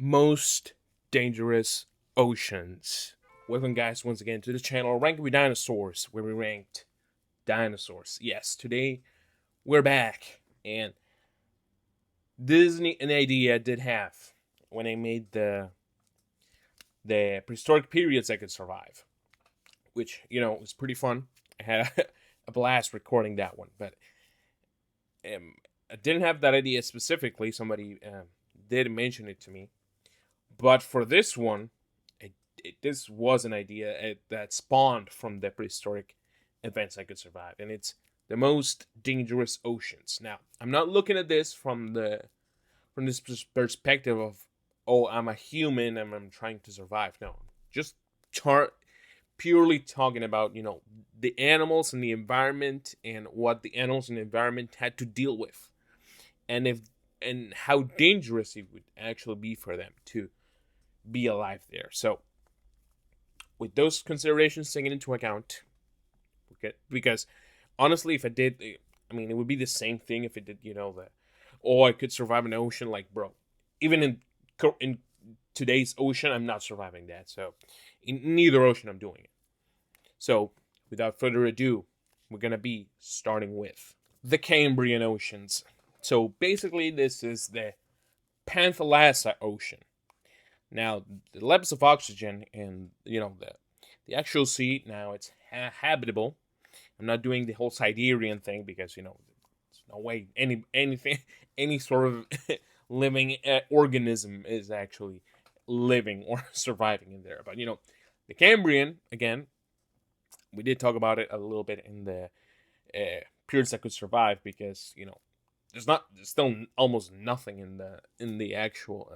most dangerous oceans. Welcome, guys, once again to the channel Ranking with Dinosaurs, where we ranked dinosaurs. Yes, today we're back, and this is an idea I did have when I made the prehistoric periods I could survive, which was pretty fun. I had a blast recording that one, but I didn't have that idea specifically. Somebody did mention it to me. But for this one, this was an idea that spawned from the prehistoric events I could survive. And it's the most dangerous oceans. Now, I'm not looking at this from this perspective of, oh, I'm a human and I'm trying to survive. No, just purely talking about, the animals and the environment and what the animals and the environment had to deal with. And how dangerous it would actually be for them to be alive there. So, with those considerations taken into account, because honestly, if I did, it would be the same thing if it did, I could survive an ocean, like, bro. Even in today's ocean, I'm not surviving that. So, in neither ocean, I'm doing it. So, without further ado, we're gonna be starting with the Cambrian oceans. So, basically, this is the Panthalassa Ocean. Now, the levels of oxygen and, the actual sea, now it's habitable. I'm not doing the whole Siberian thing because, there's no way any sort of living organism is actually living or surviving in there. But, the Cambrian, again, we did talk about it a little bit in the periods that could survive because, there's still almost nothing in the actual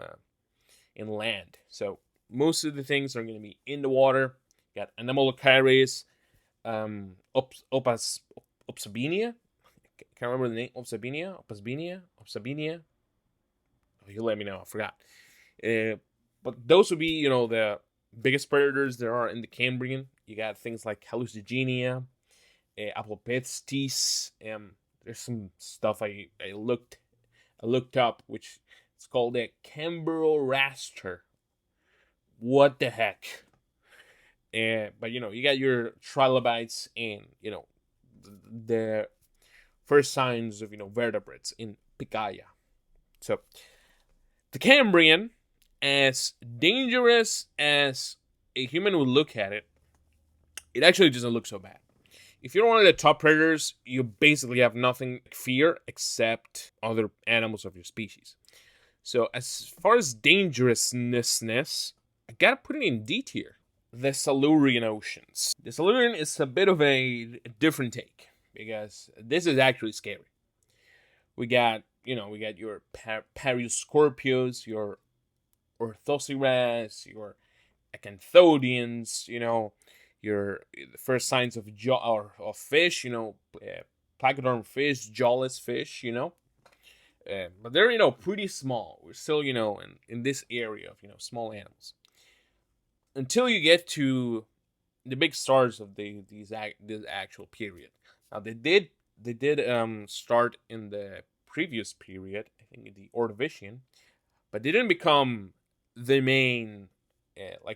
in land. So most of the things are going to be in the water. You got Anemolocaris, Opsabinia. Can't remember the name. Opsabinia. Oh, you let me know. I forgot. But those would be, the biggest predators there are in the Cambrian. You got things like Hallucigenia, Apopestis. There's some stuff I looked up, which it's called a Cambrioraster. What the heck? But you got your trilobites and the first signs of vertebrates in Picaya. So the Cambrian, as dangerous as a human would look at it, it actually doesn't look so bad. If you're one of the top predators, you basically have nothing to fear except other animals of your species. So as far as dangerousness, I gotta put it in D tier. The Silurian oceans. The Silurian is a bit of a different take because this is actually scary. We got your Parioscorpios, your Orthocerae, your Acanthodians, the first signs of fish, placoderm fish, jawless fish, but they're pretty small. We're still in this area of small animals until you get to the big stars of this actual period. Now they did start in the previous period, I think in the Ordovician, but they didn't become the main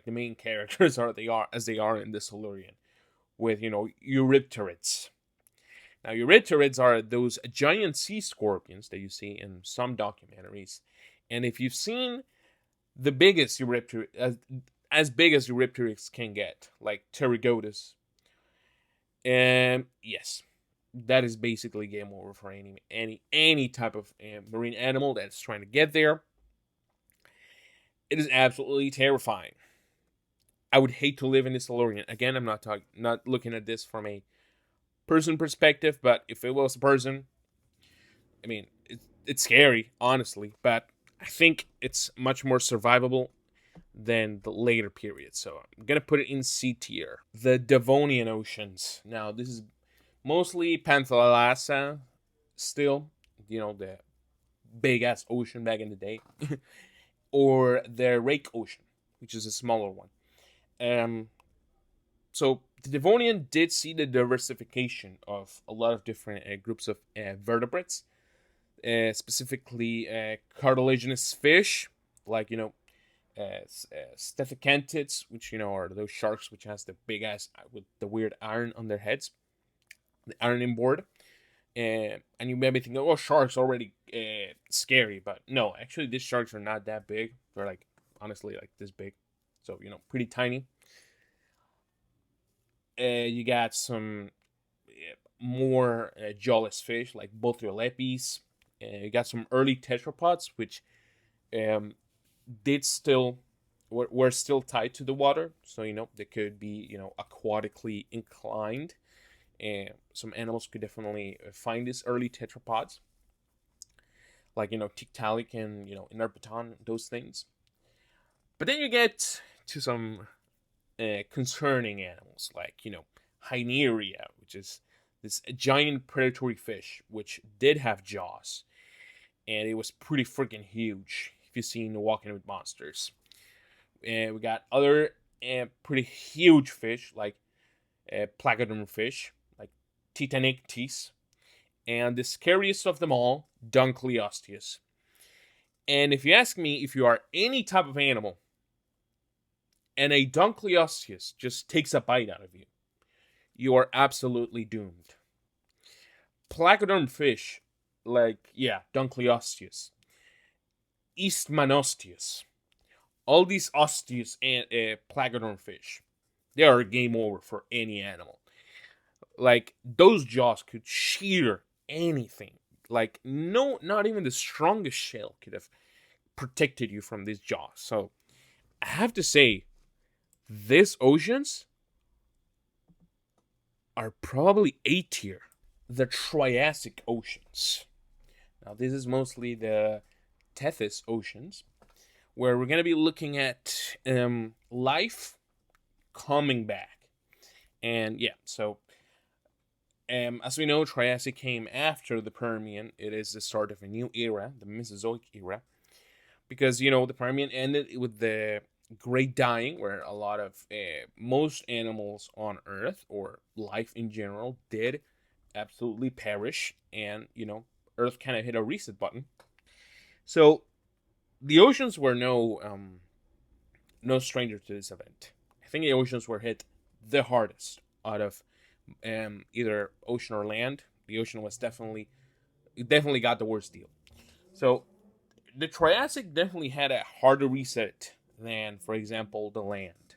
the main characters as they are in the Silurian, with Eurypterids. Now Eurypterids are those giant sea scorpions that you see in some documentaries, and if you've seen the biggest Eurypterid, as big as Eurypterids can get, like Pterygotus, yes, that is basically game over for any type of marine animal that's trying to get there. It is absolutely terrifying. I would hate to live in the Silurian. Again, I'm not looking at this from a person perspective, but if it was a person, it's scary, honestly, but I think it's much more survivable than the later periods. So I'm gonna put it in C tier. The Devonian oceans. Now this is mostly Panthalassa still, the big ass ocean back in the day. Or the Rake Ocean, which is a smaller one. So the Devonian did see the diversification of a lot of different groups of vertebrates, specifically cartilaginous fish, like Stephacanthids, which are those sharks which has the big ass with the weird iron on their heads, the ironing board. And you may be thinking, oh, sharks already scary, but no, actually, these sharks are not that big. They're like honestly like this big, so pretty tiny. You got some more jawless fish like Bothriolepes. You got some early tetrapods, which did still were still tied to the water, so they could be aquatically inclined, and some animals could definitely find these early tetrapods, like Tiktaalik and Inerpaton, those things. But then you get to some concerning animals like Hyneria, which is this giant predatory fish which did have jaws, and it was pretty freaking huge if you've seen Walking with Monsters. And we got other pretty huge fish like placoderm fish like Titanictis, and the scariest of them all, Dunkleosteus. And if you ask me, if you are any type of animal and a Dunkleosteus just takes a bite out of you, you are absolutely doomed. Placoderm fish, like, Dunkleosteus, Eastmanosteus, all these osteus and placoderm fish, they are game over for any animal. Like, those jaws could shear anything. Like, no, not even the strongest shell could have protected you from these jaws. So, I have to say, these oceans are probably A tier. The Triassic oceans. Now, this is mostly the Tethys oceans, where we're going to be looking at life coming back. And so as we know, Triassic came after the Permian. It is the start of a new era, the Mesozoic era, because the Permian ended with the Great Dying, where a lot of most animals on Earth, or life in general, did absolutely perish, and Earth kind of hit a reset button. So the oceans were no stranger to this event. I think the oceans were hit the hardest out of either ocean or land. The ocean was definitely got the worst deal. So the Triassic definitely had a harder reset than, for example, the land.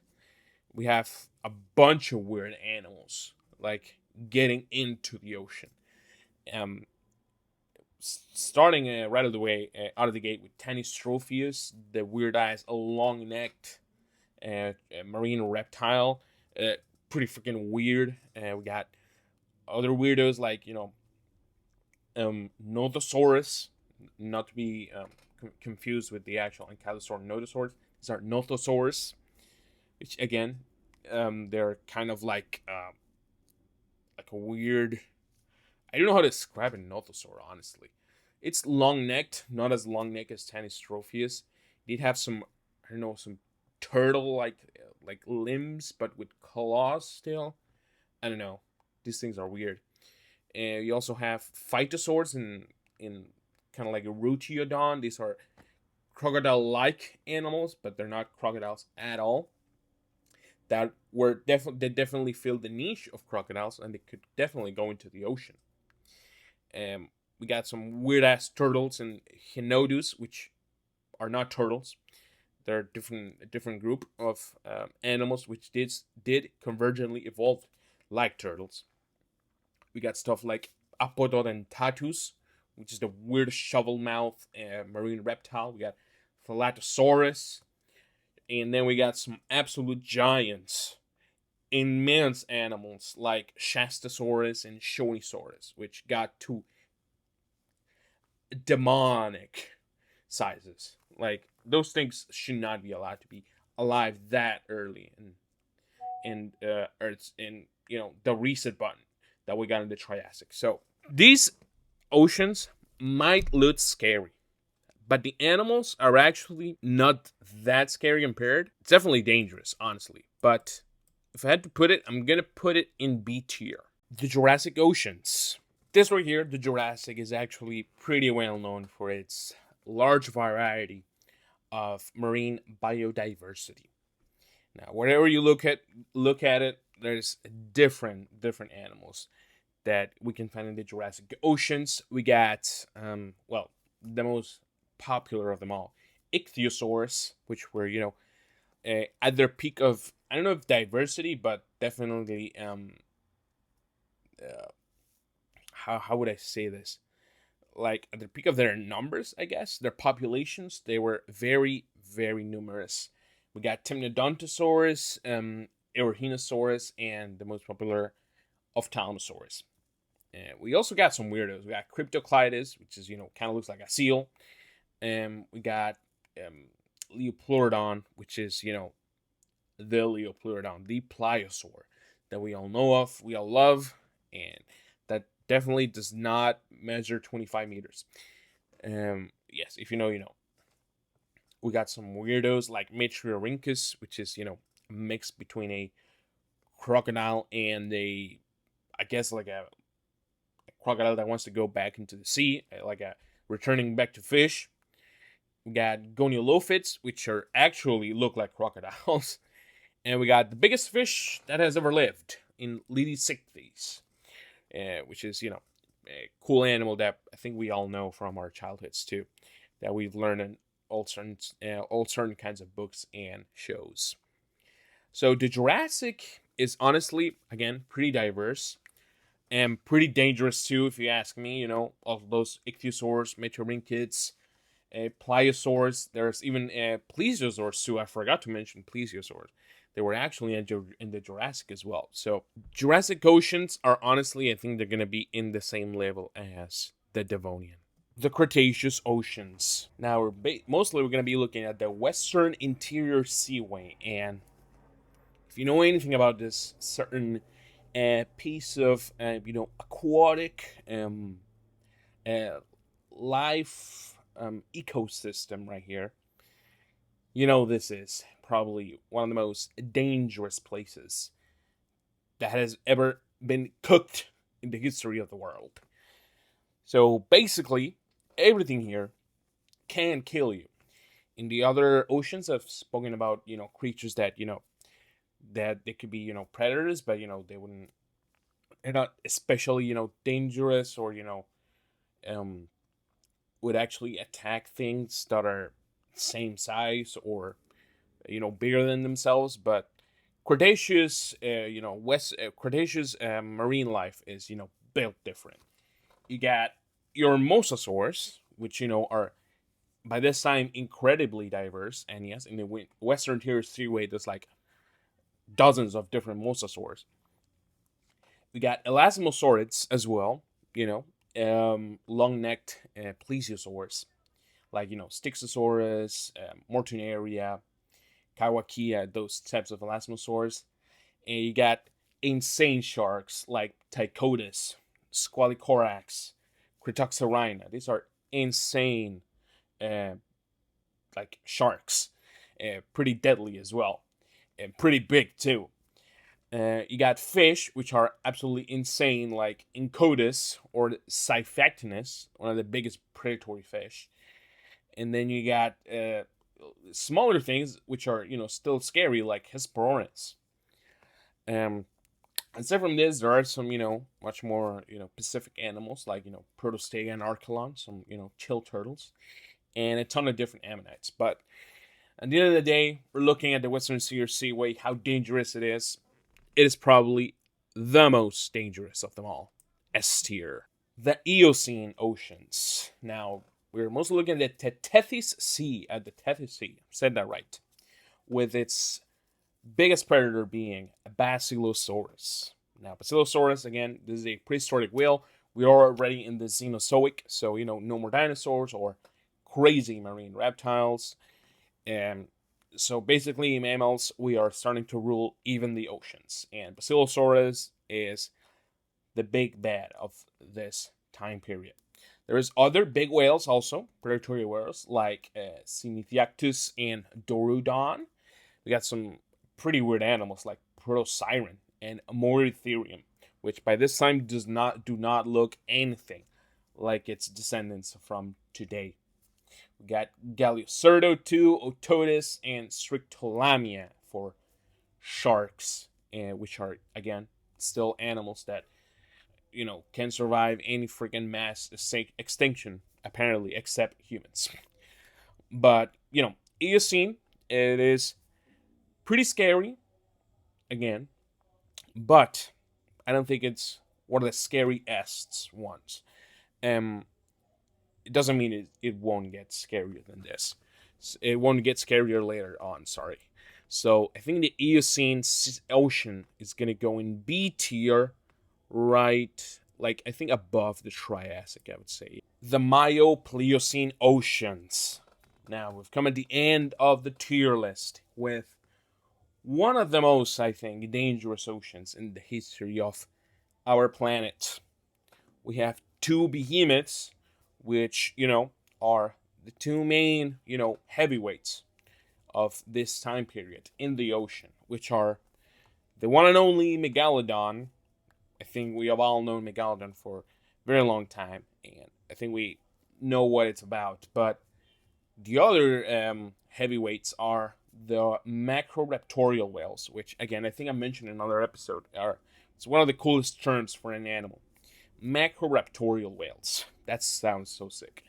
We have a bunch of weird animals like getting into the ocean. Starting right out of the gate with Tanystropheus, the weird eyes, long-necked marine reptile, pretty freaking weird. We got other weirdos like Nothosaurus, not to be confused with the actual Ankylosaur Notosaurus. These are Nothosaurus, which again, they're kind of like a weird. I don't know how to describe a Nothosaur, honestly. It's long-necked, not as long-necked as Tanystropheus. It did have some, some turtle-like limbs, but with claws still. I don't know. These things are weird. And you also have Phytosaurs in kind of like a Rutiodon. These are crocodile-like animals, but they're not crocodiles at all. That they definitely filled the niche of crocodiles, and they could definitely go into the ocean. We got some weird ass turtles and Hinodus, which are not turtles. They're a different group of animals which did convergently evolve like turtles. We got stuff like Apododentatus, which is the weird shovel mouth marine reptile. We got Thalattosaurus, and then we got some absolute giants, immense animals like Shastasaurus and Shonisaurus, which got to demonic sizes. Like, those things should not be allowed to be alive that early in Earth's the reset button that we got in the Triassic. So these oceans might look scary, but the animals are actually not that scary compared. It's definitely dangerous, honestly. But if I had to put it, I'm going to put it in B tier. The Jurassic oceans. This right here, the Jurassic, is actually pretty well known for its large variety of marine biodiversity. Now, wherever you look at it, there's different animals that we can find in the Jurassic oceans. We got well, the most popular of them all, ichthyosaurs, which were at their peak of, I don't know if diversity, but definitely how would I say this? Like at the peak of their numbers, I guess, their populations, they were very, very numerous. We got Temnodontosaurus, Eorhinosaurus, and the most popular Ophthalmosaurus. And we also got some weirdos. We got Cryptocleides, which is, kind of looks like a seal. We got Leopleurodon, which is, the Leopleurodon, the pliosaur that we all know of, we all love, and that definitely does not measure 25 meters. Yes, if you know, you know. We got some weirdos like Metriorhynchus, which is, a mix between a crocodile and I guess like a crocodile that wants to go back into the sea, like a returning back to fish. We got goniolophids, which are actually look like crocodiles. And we got the biggest fish that has ever lived in Lidicichthys, which is, a cool animal that I think we all know from our childhoods too, that we've learned in all certain kinds of books and shows. So the Jurassic is honestly, again, pretty diverse and pretty dangerous too, if you ask me. All those ichthyosaurs, meteorrhynchids, pliosaurs. There's even plesiosaurs too. I forgot to mention plesiosaurs. They were actually in the Jurassic as well. So Jurassic oceans are honestly, I think they're going to be in the same level as the Devonian. The Cretaceous oceans. Now, mostly we're going to be looking at the Western Interior Seaway. And if you know anything about this certain piece of, aquatic life ecosystem right here, this is probably one of the most dangerous places that has ever been cooked in the history of the world. So basically, everything here can kill you. In the other oceans, I've spoken about, creatures that, that they could be, predators, but, they're not especially, dangerous or, would actually attack things that are same size or, bigger than themselves. But Cretaceous, Cretaceous marine life is, built different. You got your mosasaurs, which, are by this time incredibly diverse. And yes, in the Western Interior Seaway, there's like dozens of different mosasaurs. We got elasmosaurids as well, long-necked plesiosaurs, like, Styxosaurus, Mortunaria, Kawakia, those types of elasmosaurs. And you got insane sharks like Tychodus, Squalicorax, Cretoxorhina. These are insane, like sharks, pretty deadly as well, and pretty big too. You got fish, which are absolutely insane, like Incodus or Siphaectinus, one of the biggest predatory fish. And then you got smaller things, which are, still scary, like Hesperornis. Aside from this, there are some, much more, Pacific animals, like, Protostega and Archelon, some, chill turtles, and a ton of different ammonites. But at the end of the day, we're looking at the Western Seaway, how dangerous it is. It is probably the most dangerous of them all. S tier. The Eocene oceans. Now, we're mostly looking at the Tethys Sea, said that right, with its biggest predator being Basilosaurus. Now, Basilosaurus, again, this is a prehistoric whale. We are already in the Cenozoic, so, no more dinosaurs or crazy marine reptiles. So basically, mammals, we are starting to rule even the oceans. And Basilosaurus is the big bad of this time period. There is other big whales also, predatory whales, like Sinithiactus and Dorudon. We got some pretty weird animals like Protosiren and Moeritherium, which by this time do not look anything like its descendants from today. We got Galiocerdo 2, Ototus, and Strictolamia for sharks, which are, again, still animals that, can survive any freaking mass extinction, apparently, except humans. But, Eocene, it is pretty scary, again, but I don't think it's one of the scariest ones. It doesn't mean it won't get scarier than this. It won't get scarier later on, sorry. So I think the Eocene ocean is going to go in B tier, right, like I think above the Triassic, I would say. The MIO-PLIOCENE oceans. Now, we've come at the end of the tier list with one of the most, I think, dangerous oceans in the history of our planet. We have two behemoths, which, are the two main, heavyweights of this time period in the ocean, which are the one and only Megalodon. I think we have all known Megalodon for a very long time, and I think we know what it's about. But the other heavyweights are the macroraptorial whales, which, again, I think I mentioned in another episode. It's one of the coolest terms for an animal. Macroraptorial whales. That sounds so sick.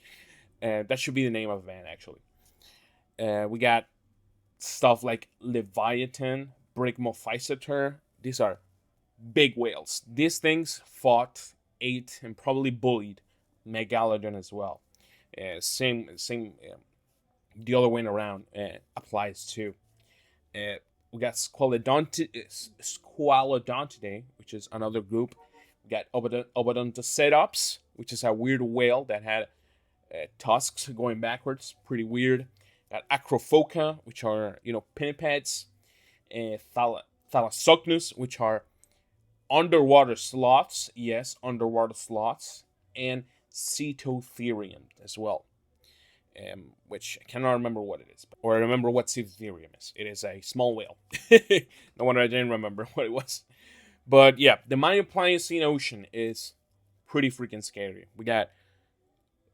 That should be the name of a band, actually. We got stuff like Leviathan, Brigmophyseter. These are big whales. These things fought, ate, and probably bullied Megalodon as well. Same. The other way around applies too. We got Squalodontidae, which is another group. We got Odontocetops, which is a weird whale that had tusks going backwards. Pretty weird. Got Acrophoca, which are, pinnipeds. Thalassocnus, which are underwater sloths. Yes, underwater sloths. And Cetotherium as well. Which I cannot remember what it is. Or I remember what Cetotherium is. It is a small whale. No wonder I didn't remember what it was. But yeah, the MIO-PLIOCENE ocean is pretty freaking scary. We got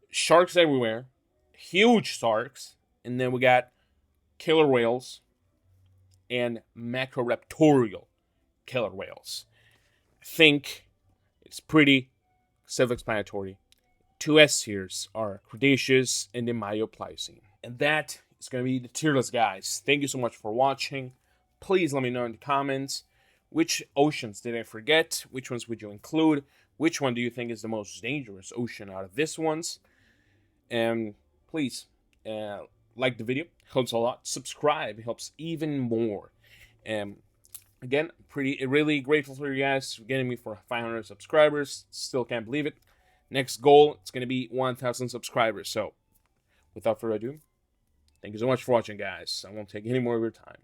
sharks everywhere. Huge sharks. And then we got killer whales. And macroraptorial killer whales. I think it's pretty self-explanatory. Two S tiers are Cretaceous and the MIO-PLIOCENE. And that is going to be the tier list, guys. Thank you so much for watching. Please let me know in the comments which oceans did I forget, which ones would you include, which one do you think is the most dangerous ocean out of these ones. And please like the video, helps a lot. Subscribe, it helps even more. Again, really grateful for you guys for getting me for 500 subscribers. Still can't believe it. Next goal, it's going to be 1,000 subscribers. So, without further ado, thank you so much for watching, guys. I won't take any more of your time.